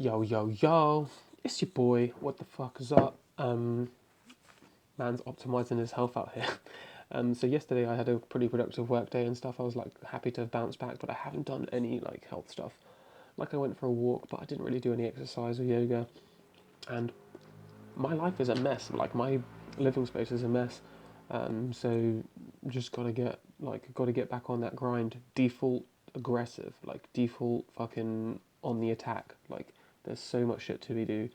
Yo, yo, yo, it's your boy. What the fuck is up? Man's optimizing his health out here. So yesterday I had a pretty productive work day and stuff. I was like happy to have bounced back, but I haven't done any like health stuff. Like I went for a walk, but I didn't really do any exercise or yoga. And my life is a mess. Like my living space is a mess. So just gotta get back on that grind. Default aggressive, like default fucking on the attack. Like there's so much shit to be do.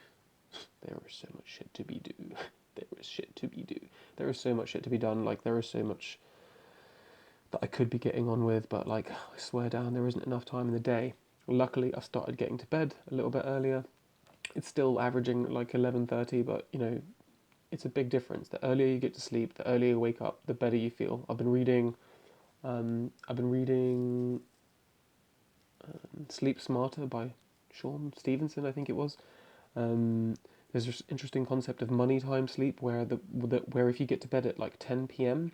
There is so much shit to be do. There is shit to be do. There is so much shit to be done. Like there is so much that I could be getting on with, but like I swear down, there isn't enough time in the day. Luckily, I've started getting to bed a little bit earlier. It's still averaging like 11:30, but it's a big difference. The earlier you get to sleep, the earlier you wake up, the better you feel. I've been reading Sleep Smarter by Sean Stevenson, I think it was. Um, there's this interesting concept of money time sleep where if you get to bed at like 10 p.m.,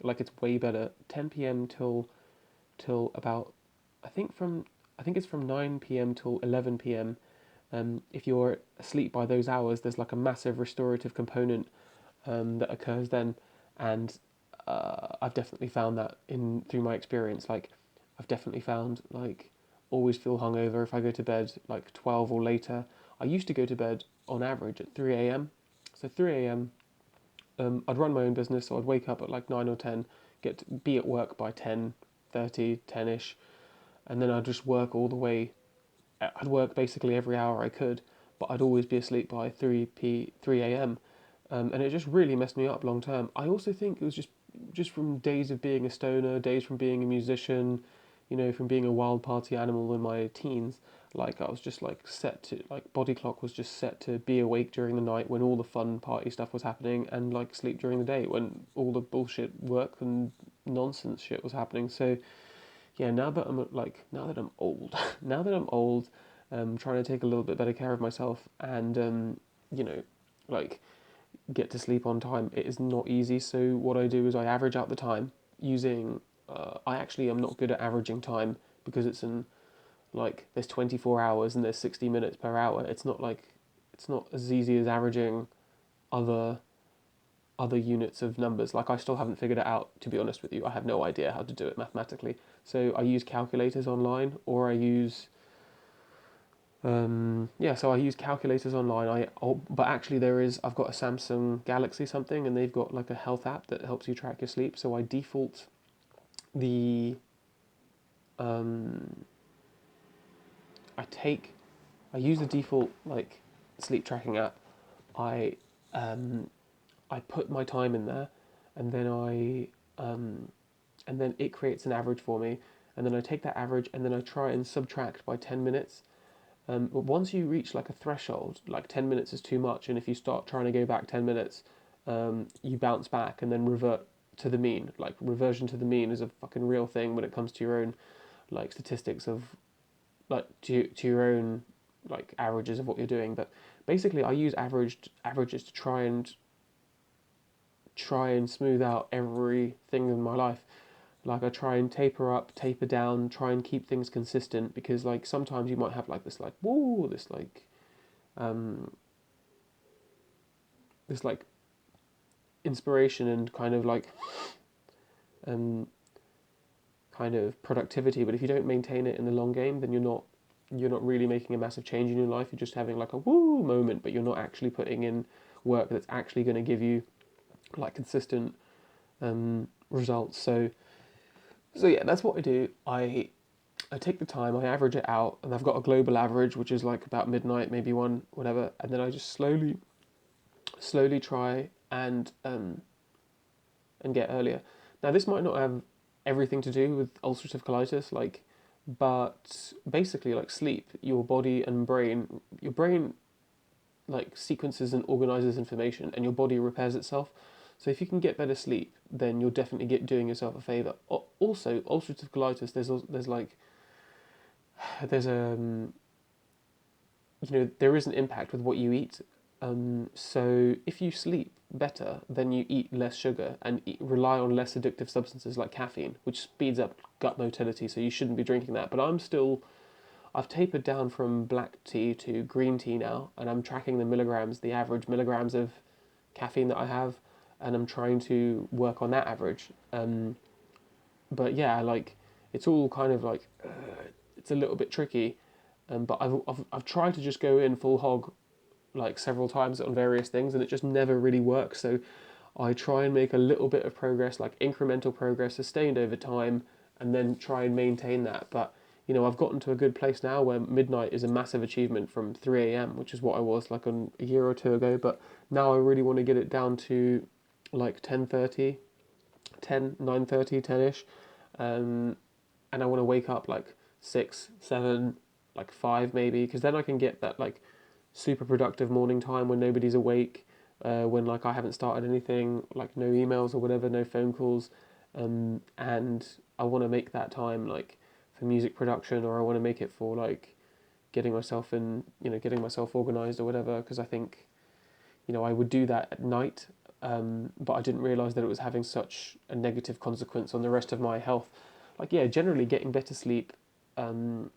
like it's way better 10 p.m. till about I think it's from 9 p.m. till 11 p.m. If you're asleep by those hours, there's like a massive restorative component that occurs then, and I've definitely found that in through my experience. Like, I've definitely found like always feel hungover if I go to bed like 12 or later. I used to go to bed on average at 3 a.m. So 3 a.m. I'd run my own business, so I'd wake up at like 9 or 10, get to be at work by 10:30, 10ish, and then I'd just work all the way. I'd work basically every hour I could, but I'd always be asleep by 3 a.m. And it just really messed me up long term. I also think it was just from days of being a stoner, days from being a musician, from being a wild party animal in my teens. Like I was just like set to like body clock was just set to be awake during the night when all the fun party stuff was happening, and like sleep during the day when all the bullshit work and nonsense shit was happening. So yeah, now that I'm old, now that I'm old, trying to take a little bit better care of myself and you know, like get to sleep on time. It is not easy. So what I do is I average out the time using. I actually am not good at averaging time because it's in like there's 24 hours and there's 60 minutes per hour. It's not as easy as averaging other units of numbers. Like I still haven't figured it out, to be honest with you. I have no idea how to do it mathematically. So I use calculators online, or I use so I use calculators online. But actually I've got a Samsung Galaxy something, and they've got like a health app that helps you track your sleep. So I default the um, I take I use the default like sleep tracking app. I um, I put my time in there, and then and then it creates an average for me, and then I take that average and then I try and subtract by 10 minutes. But once you reach like a threshold, like 10 minutes is too much, and if you start trying to go back 10 minutes, you bounce back and then revert to the mean. Like reversion to the mean is a fucking real thing when it comes to your own like statistics of like to your own like averages of what you're doing. But basically, I use averages to try and smooth out everything in my life. Like I try and taper up, taper down, try and keep things consistent, because like sometimes you might have like this like woo um this like inspiration and um kind of productivity, but if you don't maintain it in the long game, then you're not really making a massive change in your life. You're just having like a woo moment, but you're not actually putting in work that's actually going to give you like consistent results. So yeah, that's what I do. I take the time, I average it out, and I've got a global average, which is like about midnight, maybe one, whatever, and then I just slowly try and get earlier. Now, this might not have everything to do with ulcerative colitis, but basically, like sleep, your brain like sequences and organizes information, and your body repairs itself. So if you can get better sleep, then you'll definitely get doing yourself a favor. Also, ulcerative colitis, there's there is an impact with what you eat. So if you sleep better, then you eat less sugar and rely on less addictive substances like caffeine, which speeds up gut motility. So you shouldn't be drinking that. But I've tapered down from black tea to green tea now, and I'm tracking the milligrams, the average milligrams of caffeine that I have, and I'm trying to work on that average. But yeah, like it's all kind of like it's a little bit tricky. But I've tried to just go in full hog like several times on various things, and it just never really works. So I try and make a little bit of progress, like incremental progress, sustained over time, and then try and maintain that. But I've gotten to a good place now where midnight is a massive achievement from 3 a.m., which is what I was like a year or two ago. But now I really want to get it down to like 10:30, 9:30, 10ish, and I want to wake up like 6, 7, like 5 maybe, because then I can get that like super productive morning time when nobody's awake, when like I haven't started anything, like no emails or whatever, no phone calls, and I want to make that time like for music production, or I want to make it for like getting myself in, getting myself organized or whatever, because I think, I would do that at night, but I didn't realize that it was having such a negative consequence on the rest of my health. Like, yeah, generally getting better sleep um,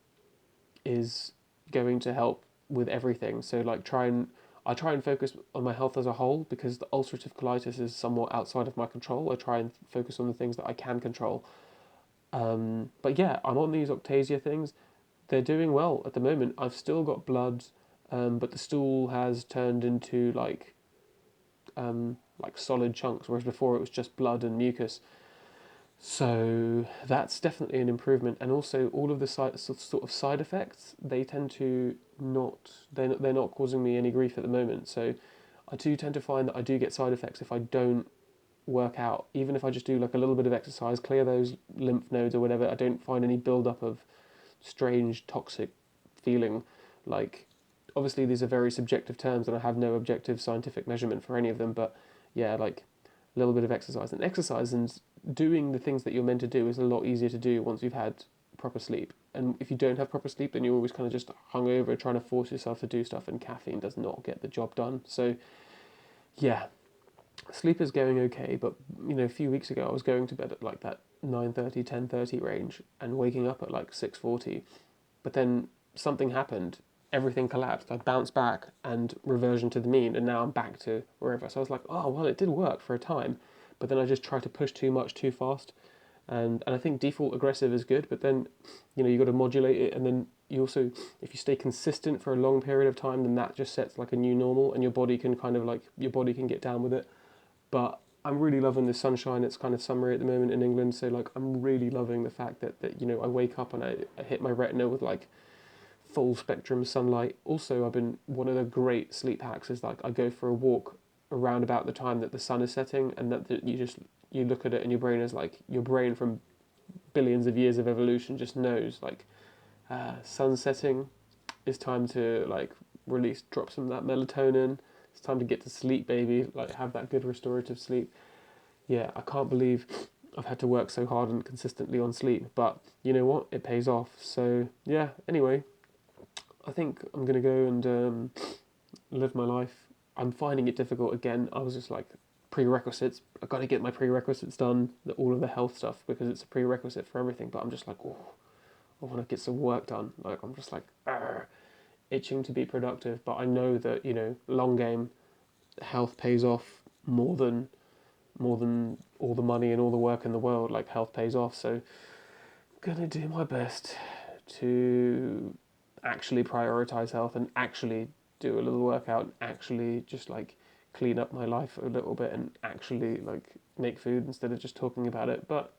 is going to help with everything. So like I try and focus on my health as a whole, because the ulcerative colitis is somewhat outside of my control. I try and focus on the things that I can control. But yeah, I'm on these Octasia things. They're doing well at the moment. I've still got blood, but the stool has turned into like solid chunks, whereas before it was just blood and mucus. So that's definitely an improvement, and also all of the sort of side effects, they tend to not they're not causing me any grief at the moment. So I do tend to find that I do get side effects if I don't work out, even if I just do like a little bit of exercise, clear those lymph nodes or whatever. I don't find any build up of strange toxic feeling. Like, obviously these are very subjective terms, and I have no objective scientific measurement for any of them. But yeah, like a little bit of exercise and doing the things that you're meant to do is a lot easier to do once you've had proper sleep. And if you don't have proper sleep, then you're always kind of just hungover trying to force yourself to do stuff, and caffeine does not get the job done. So yeah, sleep is going okay, but a few weeks ago I was going to bed at like that 9:30, 10:30 range, and waking up at like 6:40. But then something happened, everything collapsed. I bounced back and reversion to the mean, and now I'm back to wherever. So I was like, oh well, it did work for a time, but then I just tried to push too much too fast, and I think default aggressive is good, but then you got to modulate it, and then you also, if you stay consistent for a long period of time, then that just sets like a new normal, and your body can get down with it. But I'm really loving the sunshine. It's kind of summery at the moment in England, so like I'm really loving the fact that I wake up and I hit my retina with like full spectrum sunlight. Also, I've been one of the great sleep hacks is like I go for a walk around about the time that the sun is setting, and that you look at it and your brain is like, your brain from billions of years of evolution just knows like sun setting is time to like drop some of that melatonin. It's time to get to sleep, baby. Like, have that good restorative sleep. Yeah, I can't believe I've had to work so hard and consistently on sleep, but you know what? It pays off. So yeah. Anyway, I think I'm gonna go and live my life. I'm finding it difficult again. I was just like, prerequisites. I've got to get my prerequisites done, all of the health stuff, because it's a prerequisite for everything. But I'm just like, oh, I want to get some work done. Like, I'm just like, itching to be productive. But I know that long game, health pays off more than all the money and all the work in the world. Like, health pays off. So I'm gonna do my best to actually prioritize health, and actually do a little workout, and actually just like clean up my life a little bit, and actually like make food instead of just talking about it. But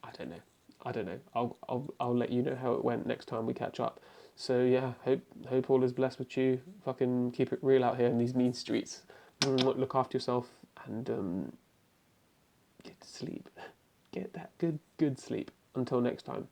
I don't know. I don't know. I'll let you know how it went next time we catch up. So yeah, hope all is blessed with you. Fucking keep it real out here in these mean streets. Look after yourself, and get to sleep. Get that good sleep. Until next time.